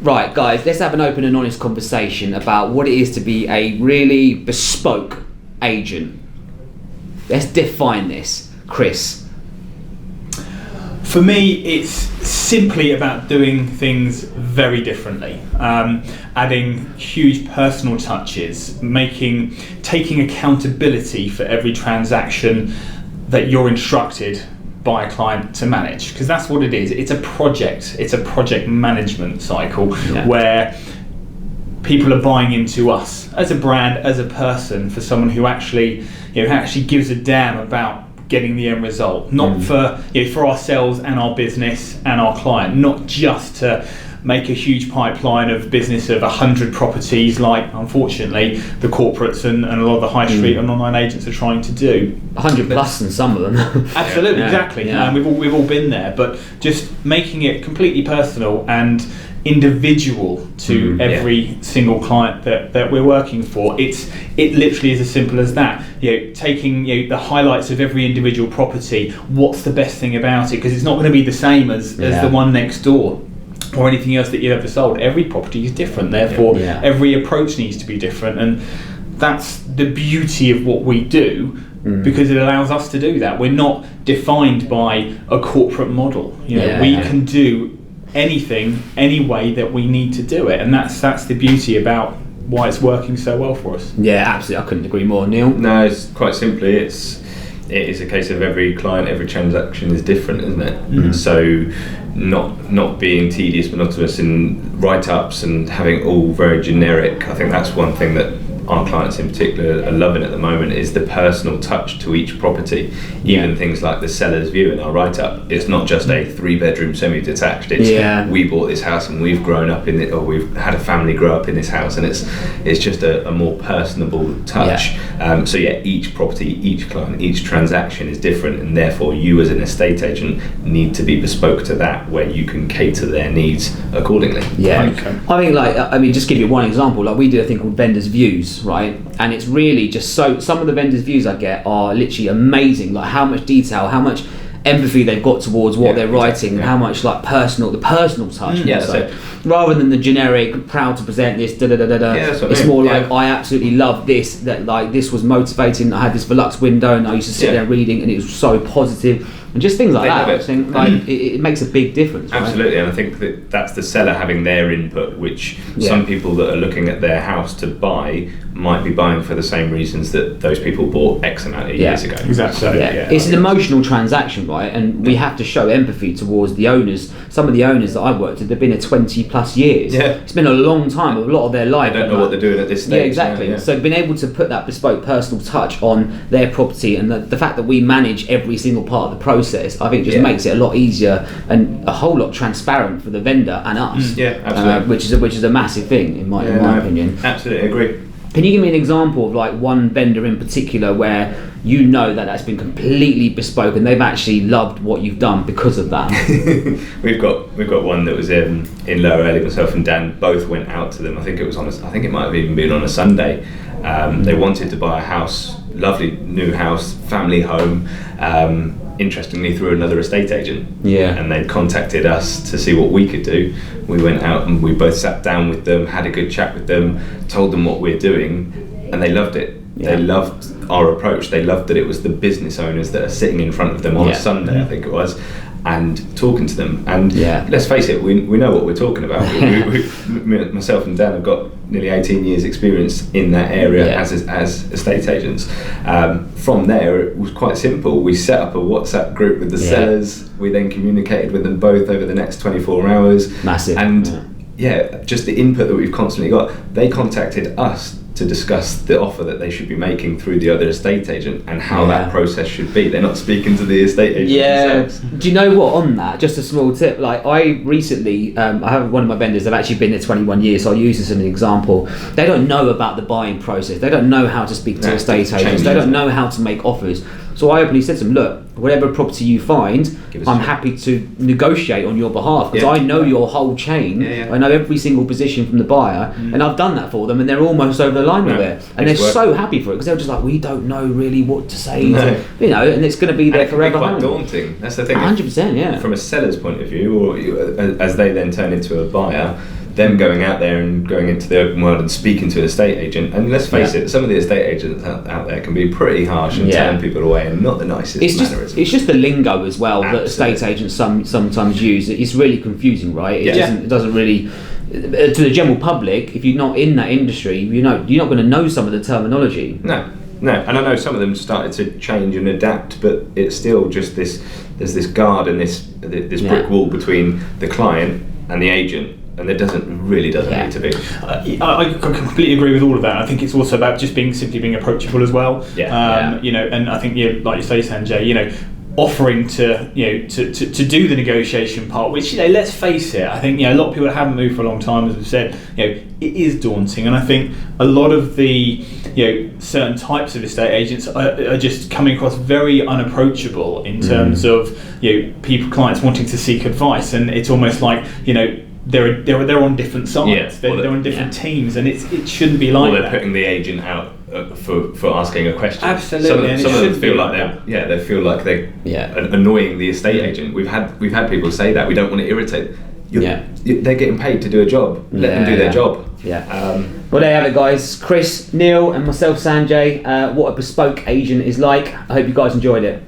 Right, guys, let's have an open and honest conversation about what it is to be a really bespoke agent. Let's define this. Chris. For me, it's simply about doing things very differently, adding huge personal touches, taking accountability for every transaction that you're instructed by a client to manage, because that's what it is. It's a project management cycle where people are buying into us as a brand, as a person, for someone who actually gives a damn about getting the end result, not for ourselves and our business and our client, not just to make a huge pipeline of business of 100 properties like, unfortunately, the corporates and a lot of the high street and online agents are trying to do. 100 plus in some of them. Absolutely, exactly. Yeah. We've all been there, but just making it completely personal and individual to every single client that we're working for. It literally is as simple as that. Taking the highlights of every individual property. What's the best thing about it? Because it's not going to be the same as the one next door or anything else that you've ever sold. Every property is different, therefore every approach needs to be different, and that's the beauty of what we do. Because it allows us to do that. We're not defined by a corporate model. We can do anything, any way that we need to do it, and that's the beauty about why it's working so well for us. Yeah, absolutely. I couldn't agree more. Neil? No, it's quite simply, it is a case of every client, every transaction is different, isn't it? So not being tedious, monotonous in write-ups and having all very generic. I think that's one thing that our clients in particular are loving at the moment, is the personal touch to each property. Even things like the seller's view in our write-up, it's not just a 3-bedroom semi-detached, it's we bought this house and we've grown up in it, or we've had a family grow up in this house, and it's just a more personable touch. So each property, each client, each transaction is different, and therefore you as an estate agent need to be bespoke to that, where you can cater their needs accordingly. I think just give you one example, like we do a thing called vendors views, right? And it's really just some of the vendors views I get are literally amazing, like how much detail, how much empathy they've got towards what they're writing, and how much like the personal touch. So rather than the generic proud to present this it's more like I absolutely love this, that like this was motivating, I had this Velux window and I used to sit there reading and it was so positive, and just things like that. I think it makes a big difference. Absolutely, right? And I think that's the seller having their input, which some people that are looking at their house to buy might be buying for the same reasons that those people bought X amount of years ago. Exactly. So, it's an emotional transaction, right? And we have to show empathy towards the owners. Some of the owners that I've worked with, they've been here 20 plus years. It's been a long time, a lot of their life. They don't know what they're doing at this stage. Yeah, exactly. So being able to put that bespoke personal touch on their property, and the fact that we manage every single part of the process, I think just makes it a lot easier and a whole lot transparent for the vendor and us. Absolutely. Which is a massive thing in my opinion. Absolutely agree. Can you give me an example of like one vendor in particular where you know that's been completely bespoke and they've actually loved what you've done because of that? We've got one that was in Lower Early. Myself and Dan both went out to them. I think it might have even been on a Sunday. They wanted to buy a house, lovely new house, family home. Interestingly, through another estate agent, and they contacted us to see what we could do. We went out and we both sat down with them, had a good chat with them, told them what we're doing, and they loved it. They loved our approach. They loved that it was the business owners that are sitting in front of them on a Sunday, I think it was, and talking to them. And let's face it, we know what we're talking about. Myself and Dan have got nearly 18 years experience in that area as estate agents. From there, it was quite simple. We set up a WhatsApp group with the sellers. We then communicated with them both over the next 24 hours. Massive. And just the input that we've constantly got. They contacted us to discuss the offer that they should be making through the other estate agent and how that process should be. They're not speaking to the estate agent themselves. Do you know what, on that, just a small tip, like I recently, I have one of my vendors, they've actually been there 21 years, so I'll use this as an example. They don't know about the buying process, they don't know how to speak to estate agents, they don't know how to make offers. So I openly said to them, look, whatever property you find, I'm happy to negotiate on your behalf, because I know your whole chain. I know every single position from the buyer, and I've done that for them, and they're almost over the line with it. And they're so happy for it, because they're just like, we don't know really what to say, and it's going to be there forever. Quite daunting. That's the thing. 100%, From a seller's point of view, or as they then turn into a buyer, them going out there and going into the open world and speaking to an estate agent, and let's face it, some of the estate agents out there can be pretty harsh and turn people away, and not the nicest mannerisms. It's just the lingo as well that estate agents sometimes use. It's really confusing, right? It doesn't really, to the general public, if you're not in that industry, you're not going to know some of the terminology. No, and I know some of them started to change and adapt, but it's still just this. There's this guard and this brick wall between the client and the agent. And it really doesn't need to be. I completely agree with all of that. I think it's also about just simply being approachable as well. You know, and I think like you say, Sanjay, you know, offering to do the negotiation part, which, you know, let's face it, I think, you know, a lot of people that haven't moved for a long time, as we've said, you know, it is daunting, and I think a lot of the, you know, certain types of estate agents are just coming across very unapproachable in terms of, you know, clients wanting to seek advice, and it's almost like, you know, they're on different sides. They're on different teams, and it shouldn't be like that. Or they're putting the agent out for asking a question. Absolutely. Some of them feel like they feel like they're annoying the estate agent. We've had people say that we don't want to irritate. They're getting paid to do a job. Let them do their job. Well, there you have it, guys. Chris, Neil, and myself, Sanjay. What a bespoke agent is like. I hope you guys enjoyed it.